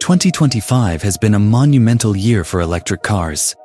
2025 has been a monumental year for electric cars.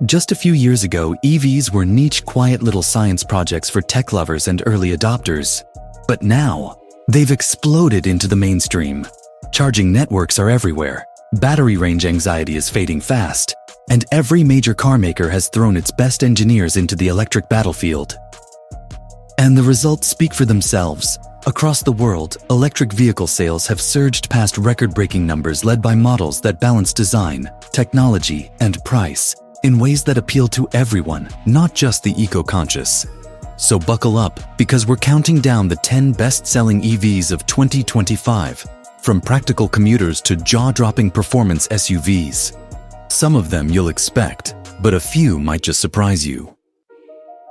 Just a few years ago, EVs were niche, quiet little science projects for tech lovers and early adopters. But now, they've exploded into the mainstream. Charging networks are everywhere, battery range anxiety is fading fast, and every major car maker has thrown its best engineers into the electric battlefield. And the results speak for themselves. Across the world, electric vehicle sales have surged past record-breaking numbers led by models that balance design, technology, and price in ways that appeal to everyone, not just the eco-conscious. So buckle up, because we're counting down the 10 best-selling EVs of 2025, from practical commuters to jaw-dropping performance SUVs. Some of them you'll expect, but a few might just surprise you.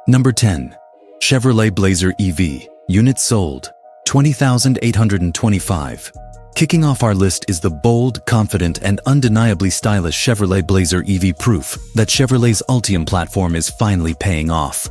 Number 10. Chevrolet Blazer EV, units sold 20,825. Kicking off our list is the bold, confident, and undeniably stylish Chevrolet Blazer EV, proof that Chevrolet's Ultium platform is finally paying off.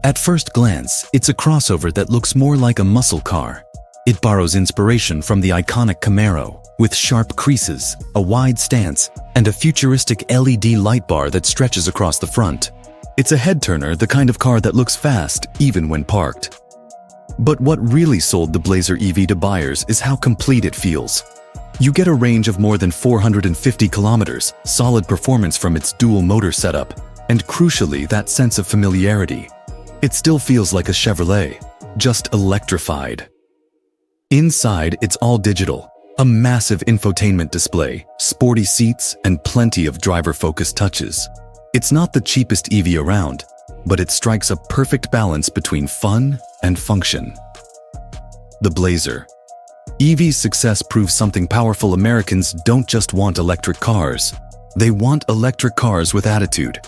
At first glance, it's a crossover that looks more like a muscle car. It borrows inspiration from the iconic Camaro, with sharp creases, a wide stance, and a futuristic LED light bar that stretches across the front. It's a head-turner, the kind of car that looks fast, even when parked. But what really sold the Blazer EV to buyers is how complete it feels. You get a range of more than 450 kilometers, solid performance from its dual motor setup, and crucially, that sense of familiarity. It still feels like a Chevrolet, just electrified. Inside, it's all digital. A massive infotainment display, sporty seats, and plenty of driver-focused touches. It's not the cheapest EV around, but it strikes a perfect balance between fun and function. The Blazer. EV's success proves something powerful. Americans don't just want electric cars. They want electric cars with attitude.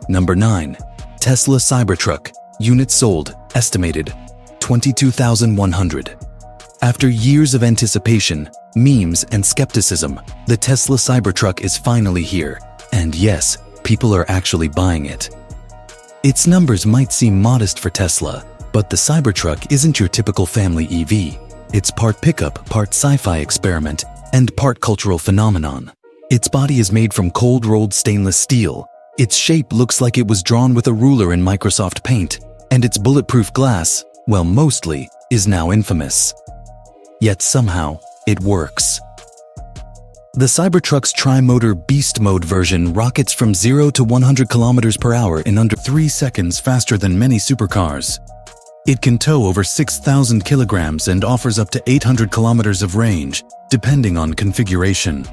Number 9. Tesla Cybertruck. Units sold, estimated 22,100. After years of anticipation, memes, and skepticism, the Tesla Cybertruck is finally here. And yes, people are actually buying it. Its numbers might seem modest for Tesla, but the Cybertruck isn't your typical family EV. It's part pickup, part sci-fi experiment, and part cultural phenomenon. Its body is made from cold-rolled stainless steel. Its shape looks like it was drawn with a ruler in Microsoft Paint, and its bulletproof glass, well, mostly, is now infamous. Yet somehow, it works. The Cybertruck's tri-motor beast mode version rockets from 0 to 100 kilometers per hour in under 3 seconds, faster than many supercars. It can tow over 6,000 kilograms and offers up to 800 kilometers of range, depending on configuration.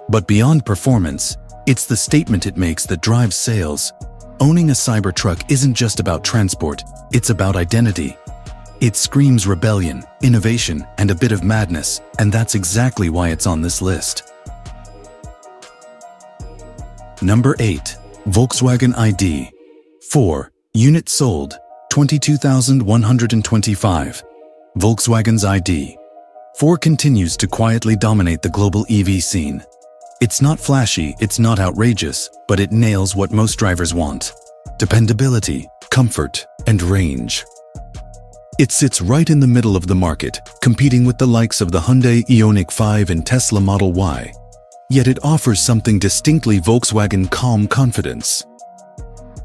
But beyond performance, it's the statement it makes that drives sales. Owning a Cybertruck isn't just about transport, it's about identity. It screams rebellion, innovation, and a bit of madness, and that's exactly why it's on this list. Number 8. Volkswagen ID. 4. Units sold, 22,125. Volkswagen's ID. 4 continues to quietly dominate the global EV scene. It's not flashy, it's not outrageous, but it nails what most drivers want: dependability, comfort, and range. It sits right in the middle of the market, competing with the likes of the Hyundai Ioniq 5 and Tesla Model Y. Yet it offers something distinctly Volkswagen: calm confidence.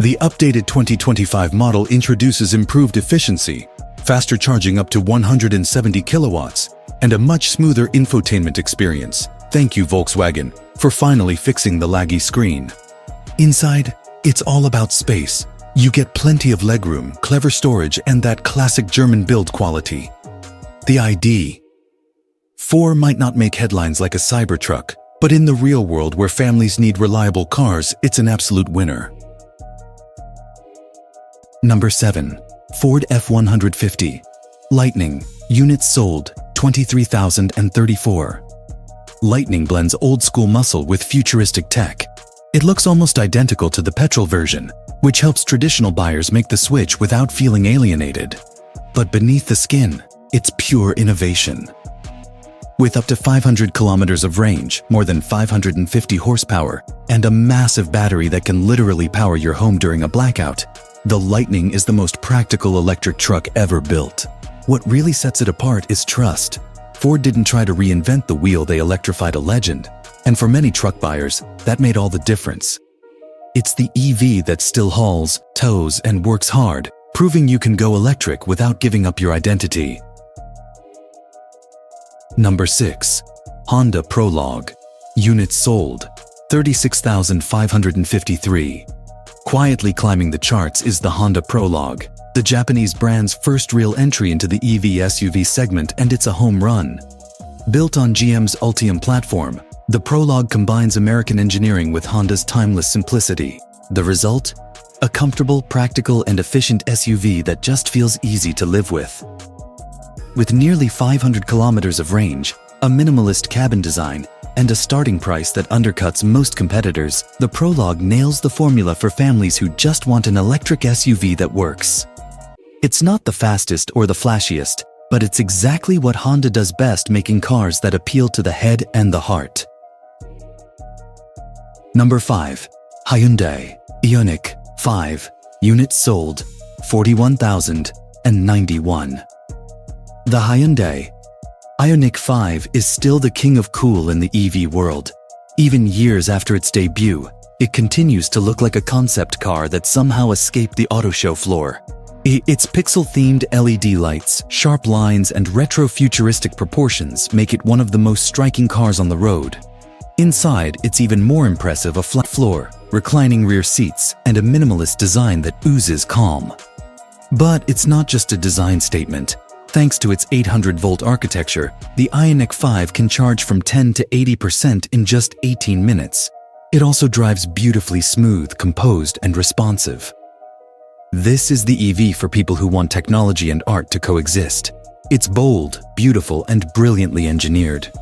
The updated 2025 model introduces improved efficiency, faster charging up to 170 kilowatts, and a much smoother infotainment experience. Thank you, Volkswagen, for finally fixing the laggy screen. Inside, it's all about space. You get plenty of legroom, clever storage, and that classic German build quality. The ID. 4 might not make headlines like a Cybertruck, but in the real world where families need reliable cars, it's an absolute winner. Number 7. Ford F-150. Lightning. Units sold, 23,034. Lightning blends old-school muscle with futuristic tech. It looks almost identical to the petrol version, which helps traditional buyers make the switch without feeling alienated. But beneath the skin, it's pure innovation. With up to 500 kilometers of range, more than 550 horsepower, and a massive battery that can literally power your home during a blackout, the Lightning is the most practical electric truck ever built. What really sets it apart is trust. Ford didn't try to reinvent the wheel, they electrified a legend. And for many truck buyers, that made all the difference. It's the EV that still hauls, tows, and works hard, proving you can go electric without giving up your identity. Number 6. Honda Prologue. Units sold, 36,553. Quietly climbing the charts is the Honda Prologue, the Japanese brand's first real entry into the EV SUV segment, and it's a home run. Built on GM's Ultium platform, the Prologue combines American engineering with Honda's timeless simplicity. The result? A comfortable, practical, and efficient SUV that just feels easy to live with. With nearly 500 kilometers of range, a minimalist cabin design, and a starting price that undercuts most competitors, the Prologue nails the formula for families who just want an electric SUV that works. It's not the fastest or the flashiest, but it's exactly what Honda does best, making cars that appeal to the head and the heart. Number 5. Hyundai Ioniq 5. Units sold, 41,091. The Hyundai Ioniq 5 is still the king of cool in the EV world. Even years after its debut, it continues to look like a concept car that somehow escaped the auto show floor. Its pixel-themed LED lights, sharp lines, and retro-futuristic proportions make it one of the most striking cars on the road. Inside, it's even more impressive: a flat floor, reclining rear seats, and a minimalist design that oozes calm. But it's not just a design statement. Thanks to its 800-volt architecture, the Ioniq 5 can charge from 10 to 80% in just 18 minutes. It also drives beautifully smooth, composed, and responsive. This is the EV for people who want technology and art to coexist. It's bold, beautiful, and brilliantly engineered.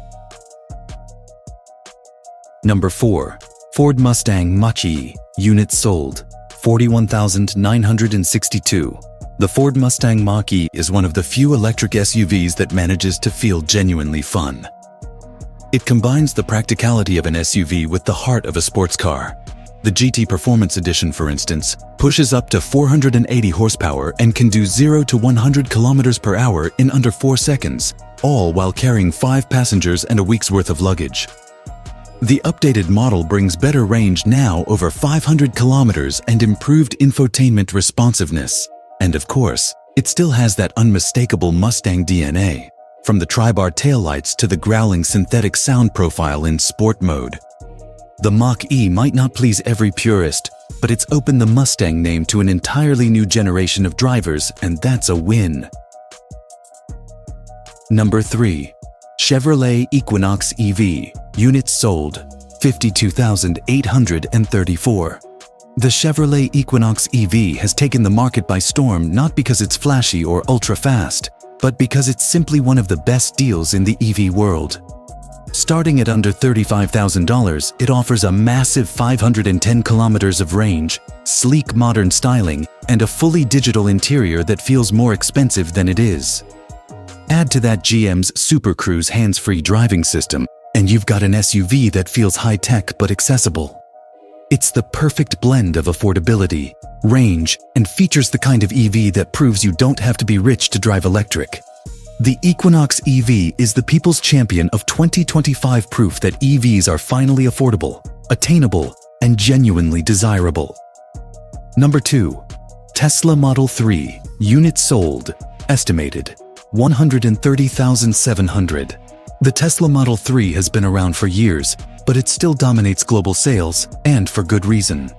Number 4. Ford Mustang Mach-E. Units sold, 41,962. The Ford Mustang Mach-E is one of the few electric SUVs that manages to feel genuinely fun. It combines the practicality of an SUV with the heart of a sports car. The GT Performance Edition, for instance, pushes up to 480 horsepower and can do 0 to 100 kilometers per hour in under 4 seconds, all while carrying 5 passengers and a week's worth of luggage. The updated model brings better range, now over 500 kilometers, and improved infotainment responsiveness. And of course, it still has that unmistakable Mustang DNA, from the tri-bar taillights to the growling synthetic sound profile in sport mode. The Mach-E might not please every purist, but it's opened the Mustang name to an entirely new generation of drivers, and that's a win. Number 3. Chevrolet Equinox EV. Units sold, 52,834. The Chevrolet Equinox EV has taken the market by storm, not because it's flashy or ultra-fast, but because it's simply one of the best deals in the EV world. Starting at under $35,000, it offers a massive 510 kilometers of range, sleek modern styling, and a fully digital interior that feels more expensive than it is. Add to that GM's Super Cruise hands-free driving system, and you've got an SUV that feels high-tech but accessible. It's the perfect blend of affordability, range, and features the kind of EV that proves you don't have to be rich to drive electric. The Equinox EV is the people's champion of 2025, proof that EVs are finally affordable, attainable, and genuinely desirable. Number 2. Tesla Model 3. Units sold, estimated, 130,700. The Tesla Model 3 has been around for years, but it still dominates global sales, and for good reason.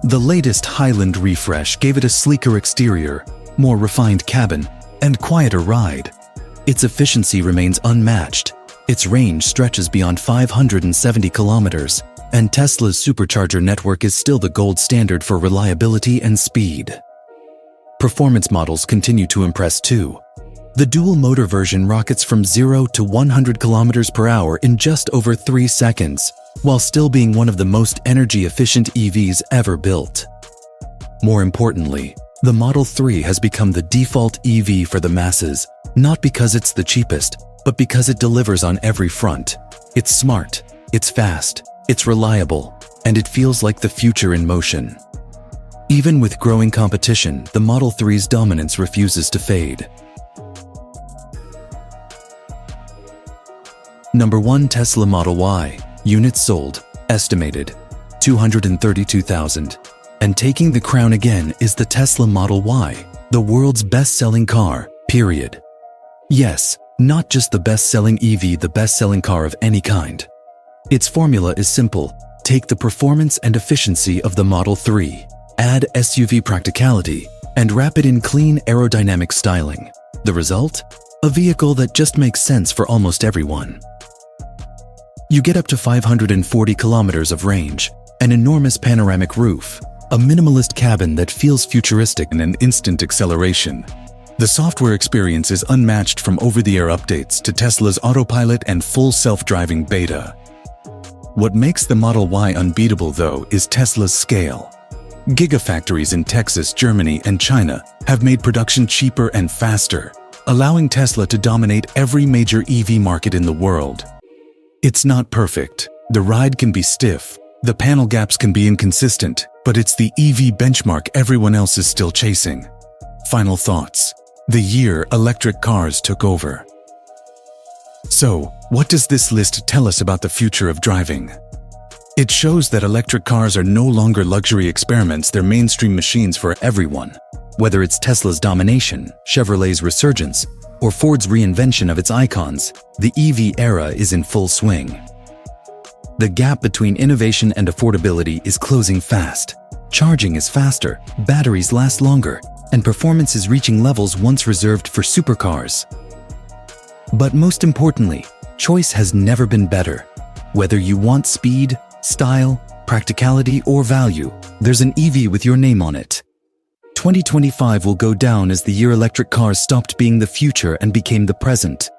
The latest Highland refresh gave it a sleeker exterior, more refined cabin, and quieter ride. Its efficiency remains unmatched. Its range stretches beyond 570 kilometers, and Tesla's supercharger network is still the gold standard for reliability and speed. Performance models continue to impress too. The dual-motor version rockets from 0 to 100 kilometers per hour in just over 3 seconds, while still being one of the most energy-efficient EVs ever built. More importantly, the Model 3 has become the default EV for the masses, not because it's the cheapest, but because it delivers on every front. It's smart, it's fast, it's reliable, and it feels like the future in motion. Even with growing competition, the Model 3's dominance refuses to fade. Number 1, Tesla Model Y. Units sold, estimated 232,000. And taking the crown again is the Tesla Model Y, the world's best-selling car, period. Yes, not just the best-selling EV, the best-selling car of any kind. Its formula is simple. Take the performance and efficiency of the Model 3, add SUV practicality, and wrap it in clean aerodynamic styling. The result? A vehicle that just makes sense for almost everyone. You get up to 540 kilometers of range, an enormous panoramic roof, a minimalist cabin that feels futuristic, and an instant acceleration. The software experience is unmatched, from over-the-air updates to Tesla's autopilot and full self-driving beta. What makes the Model Y unbeatable, though, is Tesla's scale. Gigafactories in Texas, Germany, and China have made production cheaper and faster, allowing Tesla to dominate every major EV market in the world. It's not perfect. The ride can be stiff, the panel gaps can be inconsistent, but it's the EV benchmark everyone else is still chasing. Final thoughts. The year electric cars took over. So, what does this list tell us about the future of driving? It shows that electric cars are no longer luxury experiments, they're mainstream machines for everyone. Whether it's Tesla's domination, Chevrolet's resurgence, or Ford's reinvention of its icons, the EV era is in full swing. The gap between innovation and affordability is closing fast. Charging is faster, batteries last longer, and performance is reaching levels once reserved for supercars. But most importantly, choice has never been better. Whether you want speed, style, practicality, or value, there's an EV with your name on it. 2025 will go down as the year electric cars stopped being the future and became the present.